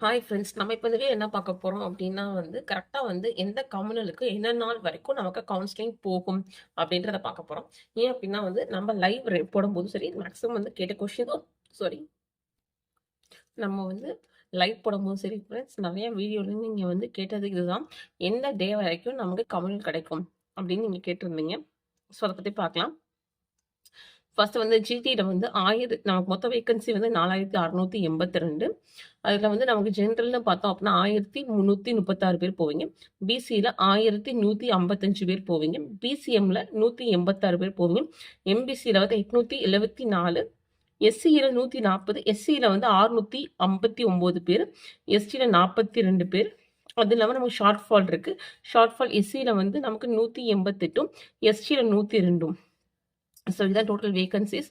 Hi friends. நம்ம இப்போ இந்த என்ன பார்க்க போறோம் அப்படின்னா கரெக்ட்டா எந்த கம்யூனலுக்கு என்ன நாள் வரைக்கும் நமக்கு கவுன்சிலிங் போகும் அப்படின்றத பார்க்க போறோம். ஏன் அப்படின்னா நம்ம லைவ் போடும்போதும் சரி, மேக்ஸிமம் கேட்ட கொஸ்டினும் சாரி நம்ம லைவ் போடும்போதும் சரி ஃப்ரெண்ட்ஸ், நெறைய வீடியோல நீங்க கேட்டது இதுதான். எந்த டே வரைக்கும் நமக்கு கம்யூனல் கிடைக்கும் அப்படின்னு நீங்க கேட்டிருந்தீங்க. ஸோ அத பத்தி பார்க்கலாம். ஃபர்ஸ்ட் ஜிடில நமக்கு மொத்த வேக்கன்சி 4682. அதுல நமக்கு ஜெனரல்னு பார்த்தோம் அப்படின்னா 1336 பேர் போவீங்க. பிசியில 1155 பேர் போவீங்க. பிசிஎம்ல 186 பேர் போவீங்க. எம்பிசியில 874, எஸ்சியில 140, எஸ்சியில 659 பேர், எஸ்டியில 42 பேர். அது இல்லாமல் நமக்கு ஷார்ட் ஃபால் இருக்கு. ஷார்ட் ஃபால் எஸ்சியில நமக்கு 188, எஸ்டியில 102. ஸோ இதுதான் டோட்டல் வேகன்சிஸ்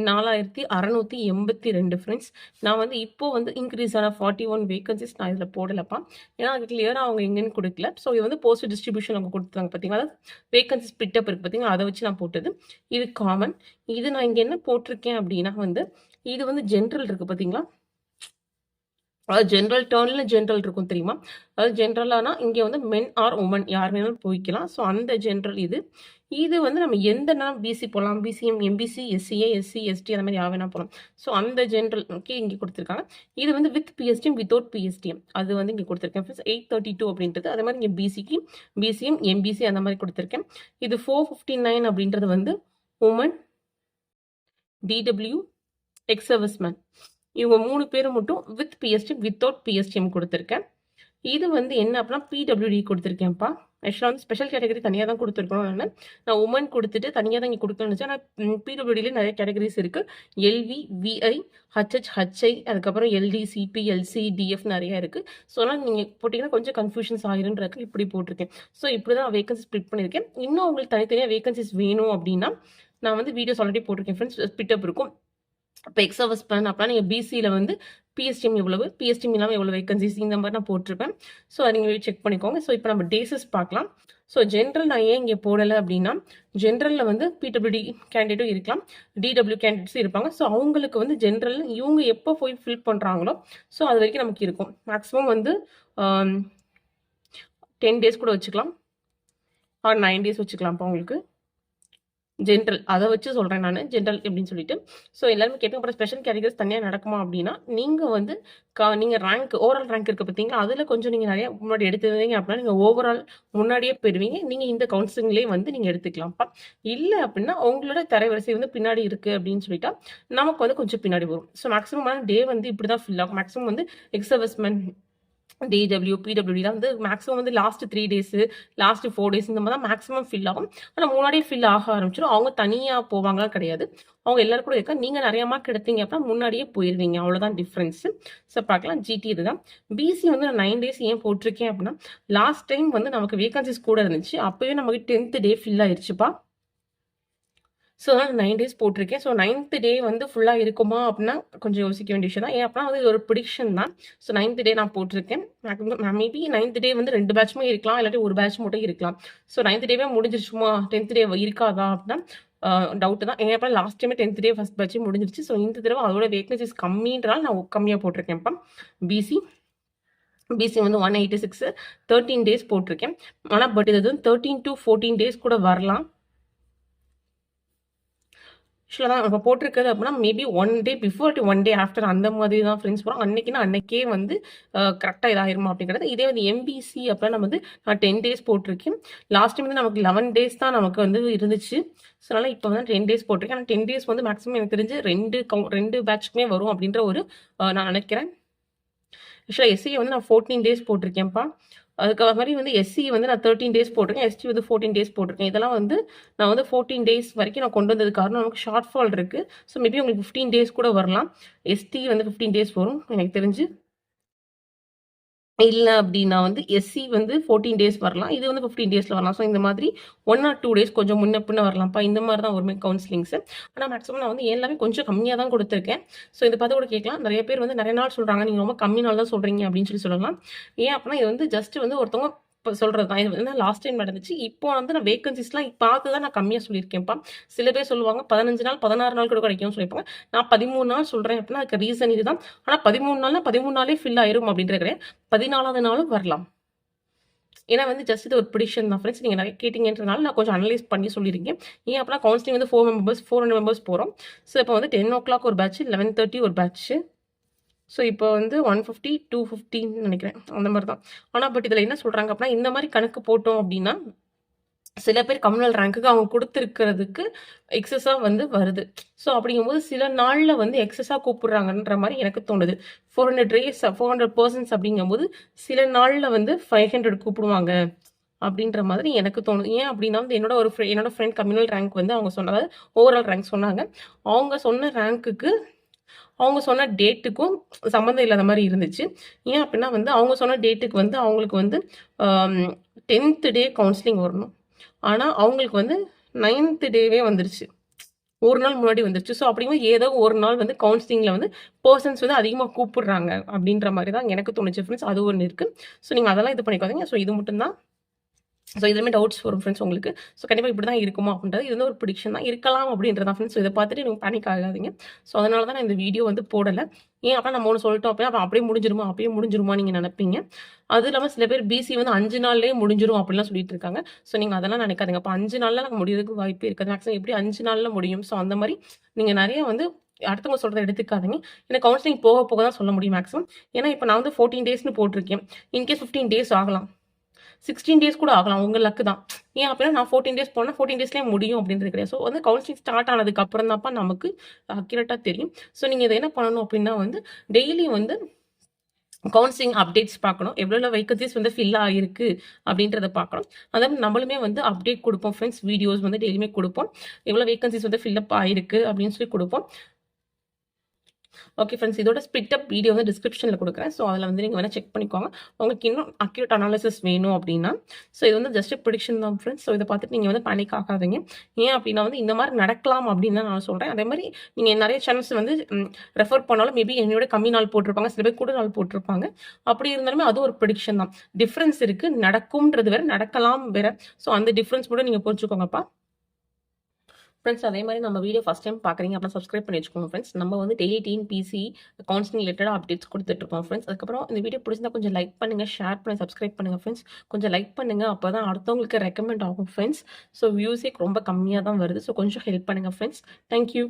4682 ஃப்ரெண்ட்ஸ். நான் இப்போ இன்க்ரீஸ் ஆன 41 வேகன்சிஸ் நான் இதில் போடலப்பா. ஏன்னா அது கிளியராக அவங்க எங்கேன்னு கொடுக்கல. ஸோ இது போஸ்ட் டிஸ்ட்ரிபியூஷன் அவங்க கொடுத்தாங்க பார்த்தீங்களா, அதாவது வேகன்சிஸ் பிட்டப் இருக்குது பார்த்தீங்களா, அதை வச்சு நான் போட்டது. இது காமன். இது நான் இங்கே என்ன போட்டிருக்கேன் அப்படின்னா இது ஜென்ரல் இருக்குது பார்த்தீங்களா, அதாவது ஜென்ரல் டேர்ன்ல ஜென்ரல் இருக்கும் தெரியுமா, அதாவது ஜென்ரலானா இங்கே மென் ஆர் உமன் யார் வேணாலும் போய்க்கலாம். ஸோ அந்த ஜென்ரல் இது நம்ம எந்த நாள் பிசி போகலாம், BCM, MBC, SCA, SC, ST அந்த மாதிரி யார் வேணா போகலாம். ஸோ அந்த ஜென்ரல் ஓகே இங்கே கொடுத்துருக்காங்க. இது வித் பிஎஸ்டிஎம், வித்தவுட் பிஎஸ்டிஎம் அது இங்கே கொடுத்துருக்கேன் 832 அப்படின்றது. அதே மாதிரி இங்கே பிசிக்கு பிசிஎம், எம்பிசி அந்த மாதிரி கொடுத்துருக்கேன். இது 459 அப்படின்றது உமன், டிடபிள்யூ, எக்ஸ் சர்வீஸ்மேன், இவங்க 3 பேரும் மட்டும் வித் பிஎஸ்டிஎம், வித்தவுட் பிஎஸ்டிஎம் கொடுத்துருக்கேன். இது என்ன அப்படின்னா பிடபிள்யூடி கொடுத்துருக்கேன்ப்பா. ஆக்சுவலாக ஸ்பெஷல் கேட்டகரி தனியாக தான் கொடுத்துருக்கணும். நான் உமன் கொடுத்துட்டு தனியாக தான் இங்கே கொடுக்கணும்னு நினச்சேன். ஆனால் பிடபிள்யூடியிலே நிறைய கேட்டகரிஸ் இருக்குது. எல்வி, விஐ, ஹச்ஹெச், ஹச்ஐ, அதுக்கப்புறம் எல்டி, சிபி, எல்சி, டிஎஃப் நிறையா இருக்குது. ஸோ அதனால் நீங்கள் போட்டிங்கன்னா கொஞ்சம் கன்ஃபியூஷன்ஸ் ஆயிருன்றதுக்கு இப்படி போட்டிருக்கேன். ஸோ இப்படி தான் வேகன்சி ஸ்ப்ளிட் பண்ணியிருக்கேன். இன்னும் உங்களுக்கு தனித்தனியாக வேகன்சிஸ் வேணும் அப்படின்னா நான் வீடியோஸ் ஆல்ரெடி போட்டிருக்கேன் ஃப்ரெண்ட்ஸ். பிட்டப் இருக்கும். இப்போ எக்ஸ் சர்வீஸ் மேன் அப்படின்னா நீங்கள் பிசியில் பிஎஸ்டிஎம் எவ்வளவு, பிஎஸ்டிஎம் இல்லாமல் எவ்வளோ வேகன்சிஸ் இந்த மாதிரி நான் போட்டிருப்பேன். ஸோ அதை நீங்கள் செக் பண்ணிக்கோங்க. ஸோ இப்போ நம்ம டேஸஸ் பார்க்கலாம். ஸோ ஜென்ரல் நான் ஏன் இங்கே போடலை அப்படின்னா, ஜென்ரலில் பிடபிள்யூடி கேண்டிடேட்டும் இருக்கலாம், டிடபிள்யூ கேண்டிடேட்ஸும் இருப்பாங்க. ஸோ அவங்களுக்கு ஜென்ரல் இவங்க எப்போ போய் ஃபில் பண்ணுறாங்களோ ஸோ அது வரைக்கும் நமக்கு இருக்கும். மேக்ஸிமம் 10 டேஸ் கூட வச்சுக்கலாம், ஆர் 9 டேஸ் வச்சுக்கலாம்ப்பா உங்களுக்கு. ஜென்ரல் அதை வச்சு சொல்கிறேன் நான், ஜென்ரல் எப்படின்னு சொல்லிட்டு. ஸோ எல்லாருமே கேட்பேன், அப்புறம் ஸ்பெஷல் கேட்டகரிஸ் தனியாக நடக்குமா அப்படின்னா, நீங்கள் நீங்கள் ரேங்க் ஓவரால் ரேங்க் இருக்குது பார்த்தீங்களா, அதில் கொஞ்சம் நீங்கள் நிறைய முன்னாடி எடுத்துருந்தீங்க அப்படின்னா நீங்கள் ஓவரால் முன்னாடியே போயிடுவீங்க. நீங்கள் இந்த கவுன்சிலிங்லேயே நீங்கள் எடுத்துக்கலாம்ப்பா. இல்லை அப்படின்னா உங்களோட தரவரிசை பின்னாடி இருக்குது அப்படின்னு சொல்லிட்டா நமக்கு கொஞ்சம் பின்னாடி வரும். ஸோ மேக்ஸிமம் டே இப்படி தான் ஃபில் ஆகும். Maximum ex serviceman, DW, PW தான் maximum last 3 days, last 4 days இந்த மாதிரி தான் மேக்ஸிமம் ஃபில் ஆகும். ஆனால் முன்னாடியே ஃபில் ஆக ஆரம்பிச்சிடும். அவங்க தனியாக போவாங்களா கிடையாது, அவங்க எல்லாரும் கூட இருக்கா. நீங்கள் நிறைய மார்க் எடுத்தீங்க அப்படின்னா முன்னாடியே போயிடுவீங்க, அவ்வளோதான் டிஃப்ரென்ஸு. ஸோ பார்க்கலாம். ஜிடி இதுதான். பிசி நான் 9 டேஸ் ஏன் போட்டிருக்கேன் அப்படின்னா, லாஸ்ட் டைம் நமக்கு வேகன்சிஸ் கூட இருந்துச்சு. அப்போவே நமக்கு 10th டே ஃபில் ஆயிடுச்சுப்பா. ஸோ அதனால் 9 டேஸ் போட்டிருக்கேன். ஸோ 9th டே ஃபுல்லாக இருக்குமா அப்படின்னா கொஞ்சம் யோசிக்க வேண்டிய விஷயம் தான். ஏன் அப்படின்னா இது ஒரு ப்ரிடிக்ஷன் தான். ஸோ 9th டே நான் போட்டிருக்கேன். மேபி 9th டே 2 பேட்சுமே இருக்கலாம், இல்லாட்டி ஒரு பேட்ச் மட்டும் இருக்கலாம். ஸோ 9th டேவே முடிஞ்சிருச்சுமா, 10th டே இருக்காதா அப்படின்னா டவுட்டு தான். ஏன் அப்படின்னா லாஸ்ட் டைமே 10th டே ஃபஸ்ட் பேட்சே முடிஞ்சிருச்சு. ஸோ இந்த தடவை அதோட வேகன்சிஸ் கம்மின்றனால நான் கம்மியாக போட்டிருக்கேன்ப்பா. பிசி 186 13 டேஸ் போட்டிருக்கேன். ஆனால் பட் இது 13 to 14 டேஸ் கூட வரலாம். ஆக்சுவலாக தான் நம்ம போட்டிருக்கிறது அப்படின்னா maybe 1 day before 1 day after அந்த மாதிரி தான் ஃப்ரெண்ட்ஸ் போகிறோம். அன்னைக்குன்னா அன்னைக்கே கரெக்டாக இதாகிருமா அப்படிங்கிறது. இதே எம்பிசி அப்படின்னா நான் 10 டேஸ் போட்டிருக்கேன். லாஸ்ட் டைம் நமக்கு 11 டேஸ் தான் நமக்கு இருந்துச்சு. ஸோ அதனால் இப்போ 10 டேஸ் போட்டிருக்கேன். ஆனால் 10 டேஸ் மேக்ஸிமம் எனக்கு தெரிஞ்சு 2 பேட்ச்க்குமே வரும் அப்படின்ற ஒரு நான் நினைக்கிறேன். ஆக்சுவலாக எஸ்சியை நான் 14 டேஸ் போட்டிருக்கேன்ப்பா. அதுக்கு மாதிரி எஸ்சி நான் 13 டேஸ் போட்டிருக்கேன், எஸ்டி 14 டேஸ் போட்டிருக்கேன். இதெல்லாம் நான் 14 டேஸ் வரைக்கும் நான் கொண்டு வந்தது காரணம் நமக்கு ஷார்ட் ஃபால் இருக்குது. ஸோ மேபி உங்களுக்கு 15 டேஸ் கூட வரலாம். எஸ்டி 15 டேஸ் வரும் எனக்கு தெரிஞ்சு. இல்லை அப்படின்னா எஸ்சி 14 டேஸ் வரலாம், இது 15 டேஸில் வரலாம். ஸோ இந்த மாதிரி 1 or 2 டேஸ் கொஞ்சம் முன்ன பின்ன வரலாம்ப்பா. இந்த மாதிரி தான் ஒரு கவுன்சிலிங்ஸு. ஆனால் மேக்ஸிமம் நான் எல்லாமே கொஞ்சம் கம்மியாக தான் கொடுத்துருக்கேன். ஸோ இதை பார்த்து கூட கேட்கலாம். நிறைய பேர் நிறைய நாள் சொல்கிறாங்க, நீங்கள் ரொம்ப கம்மி நாள் தான் சொல்கிறீங்க அப்படின்னு சொல்லலாம். ஏன் அப்படின்னா இது ஜஸ்ட் ஒருத்தவங்க இப்ப சொல்றது தான். இது வந்து லாஸ்ட் டைம் நடந்துச்சு. இப்போ வந்து நான் வேக்கன்ஸிஸ்லாம் பார்த்து தான் நான் கம்மியா சொல்லியிருக்கேன்ப்பா. சில பேர் சொல்லுவாங்க 15 நாள், 16 நாள் கூட கிடைக்கும்னு சொல்லியிருப்பாங்க. நான் 13 நாள் சொல்றேன் அப்படின்னா, அதுக்கு ரீசன் இதுதான். ஆனா 13 நாள்னா 13 நாளே ஃபில் ஆயிரும் அப்படின்றது கிடையாது. 14வது நாளும் வரலாம். ஏன்னா வந்து ஜஸ்ட் இது ஒரு ப்ரிடிக்ஷன் தான் ஃப்ரெண்ட்ஸ். நீங்க நிறைய கேட்டீங்கன்றனால நான் கொஞ்சம் அனலைஸ் பண்ணி சொல்லியிருக்கேன். ஏன் அப்படின்னா கவுன்சிலிங் வந்து 400 மெம்பர்ஸ் போறோம். ஸோ இப்போ வந்து 10:00 ஒரு பேட்ச், 11:30 ஒரு பேட்ச். ஸோ இப்போ வந்து 150, 250ன்னு நினைக்கிறேன். அந்த மாரி தான். ஆனா பட் இதில என்ன சொல்றாங்க அப்படின்னா, இந்த மாரி கணக்கு போட்டோம் அப்படின்னா, சில பேர் கம்யூனல் ரேங்க்குக்கு அவங்க குடுத்திருக்கிறதுக்கு எக்ஸஸா வந்து வருது. ஸோ அப்படிங்கும்போது சில நாள்ல வந்து எக்ஸஸா கூப்பிடுறாங்கன்ற மாரி எனக்கு தோணுது. 400 டேஸ் 400 பெர்சன்ஸ் அப்படிங்கும்போது சில நாள்ல வந்து 500 கூப்பிடுவாங்க. அப்படின்ற மாதிரி எனக்கு தோணுது. ஏன் அப்படின்னா வந்து என்னோட ஃப்ரெண்ட் கம்யூனல் ரேங்க் வந்து அவங்க அதாவது ஓவரால் ரேங்க் சொன்னாங்க. அவங்க சொன்ன ரேங்க்குக்கு அவங்க சொன்ன டேட்டுக்கும் சம்மந்தம் இல்லாத மாரி இருந்துச்சு. ஏன் அப்படின்னா வந்து அவங்க சொன்ன டேட்டுக்கு வந்து அவங்களுக்கு வந்து 10th டே கவுன்சிலிங் வரணும். ஆனா அவங்களுக்கு வந்து 9th டேவே வந்துருச்சு. ஒரு நாள் முன்னாடி வந்துருச்சு. ஸோ அப்படிங்கும்போது ஏதோ ஒரு நாள் வந்து கவுன்சிலிங்ல வந்து பெர்சன்ஸ் வந்து அதிகமா கூப்பிடுறாங்க அப்படின்ற மாரி தான் எனக்கு தோணுச்சு ஃப்ரெண்ட்ஸ். அது ஒண்ணு இருக்கு. ஸோ நீங்க அதெல்லாம் இது பண்ணிக்காதீங்க. ஸோ இது மட்டும் தான். ஸோ இதுலயுமே டவுட்ஸ் வரும் ஃப்ரெண்ட்ஸ் உங்களுக்கு. ஸோ கண்டிப்பா இப்படி தான் இருக்குமா அப்படின்றது இது வந்து ஒரு ப்ரிடிக்ஷன் தான். இருக்கலாம் அப்படின்றது தான் ஃப்ரெண்ட்ஸ். ஸோ இத பார்த்துட்டு நீங்க பேனிக் ஆகாதீங்க. ஸோ அதனால தான் நான் இந்த வீடியோ வந்து போடல. ஏன் அப்ப நம்ம ஒண்ணு சொல்லிட்டோம் அப்படின்னா, அப்ப அப்படியே முடிஞ்சிருமா? அப்பயே முடிஞ்சிருமா நீங்க நெனைப்பீங்க. அதுவும் இல்லாம சில பேர் பிசி வந்து 5 நாள்லயே முடிஞ்சிரும் அப்படிலாம் சொல்லிட்டு இருக்காங்க. ஸோ நீங்க அதெல்லாம் நினைக்காதீங்க. அப்ப 5 நாள்ல நமக்கு முடியறதுக்கு வாய்ப்பே இருக்காது. மேக்ஸிமம் எப்படி 5 நாள்ல முடியும். ஸோ அந்த மாரி நீங்க நெறைய வந்து அடுத்தவங்க சொல்றத எடுத்துக்காதீங்க. ஏன்னா கவுன்சிலிங் போக போக தான் சொல்ல முடியும் மேக்ஸிமம். ஏன்னா இப்ப நான் வந்து 14 டேஸ்ன்னு போட்டிருக்கேன். இன்கேஸ் 15 டேஸ் ஆகலாம். 16 டேஸ் கூட ஆகலாம். உங்க லக்கு தான். ஏன் அப்படின்னா நான் 14 டேஸ் போனா 14 டேஸ்லயே முடியும் அப்படின்றது கிடையாது. ஸோ வந்து கவுன்சிலிங் ஸ்டார்ட் ஆனதுக்கு அப்புறம் தான்ப்பா நமக்கு அக்யூரேட்டா தெரியும். ஸோ நீங்க இத என்ன பண்ணணும் அப்படின்னா வந்து டெய்லி வந்து கவுன்சிலிங் அப்டேட்ஸ் பார்க்கணும். எவ்வளோ வேகன்ஸீஸ் வந்து ஃபில் ஆயிருக்கு அப்படின்றத பார்க்கணும். அதாவது நம்மளுமே வந்து அப்டேட் குடுப்போம் ஃப்ரெண்ட்ஸ். வீடியோஸ் வந்து டெய்லியுமே குடுப்போம். எவ்வளோ வேகன்ஸீஸ் வந்து ஃபில் அப் ஆயிருக்கு அப்படின்னு சொல்லி குடுப்போம். Okay friends. இதோட ஸ்பிளிட் அப் வீடியோ வந்து டிஸ்கிரிப்ஷன்ல குடுக்குறேன். ஸோ அதில வந்து நீங்க வேணா செக் பண்ணிக்கோங்க. உங்களுக்கு இன்னும் அக்யூரேட் அனாலிசிஸ் வேணும் அப்படின்னா. ஸோ இது வந்து ஜஸ்ட் ப்ரிடிக்ஷன் தான் ஃப்ரெண்ட்ஸ். ஸோ இத பார்த்துட்டு நீங்க வந்து பேனிக் ஆகாதீங்க. ஏன் அப்படின்னா வந்து இந்த மாரி நடக்கலாம் அப்படின்னு தான் நான் சொல்றேன். அதே மாரி நீங்க நெறைய சேனல்ஸ் வந்து ரெஃபர் பண்ணாலும் மேபி என்னையோட கம்மி நாள் போட்டிருப்பாங்க. சில பேர் கூட நாள் போட்டிருப்பாங்க. அப்படி இருந்தாலுமே அது ஒரு ப்ரிடிக்ஷன் தான். டிஃபரன்ஸ் இருக்கு. நடக்கும்ன்றது வேற, நடக்கலாம் வேற. ஸோ அந்த டிஃபரன்ஸ் மட்டும் நீங்க புரிஞ்சுக்கோங்கப்பா. ஃப்ரெண்ட்ஸ் அதே மாதிரி நம்ம வீடியோ ஃபஸ்ட் டைம் பார்க்குறீங்க அப்படின்னா சப்ஸ்கிரைப் பண்ணி வச்சுக்கோங்க ஃப்ரெண்ட்ஸ். நம்ம வந்து டெய்லி டிஎன்பிசி கவுன்சிலிங் ரிலேட்டடாக அப்டேட்ஸ் கொடுத்துட்ருக்கோம் ஃப்ரெண்ட்ஸ். அதுக்கப்புறம் இந்த வீடியோ பிடிச்சிருந்தா கொஞ்சம் லைக் பண்ணுங்கள், ஷேர் பண்ணி சப்ஸ்கிரைப் பண்ணுங்கள் ஃப்ரெண்ட்ஸ். கொஞ்சம் லைக் பண்ணுங்கள். அப்போ தான் அடுத்தவங்களுக்கு ரெக்கமெண்ட் ஆகும் ஃப்ரெண்ட்ஸ். ஸோ வியூஸே ரொம்ப கம்மியாக தான் வருது. ஸோ கொஞ்சம் ஹெல்ப் பண்ணுங்கள் ஃப்ரெண்ட்ஸ். தேங்க்யூ.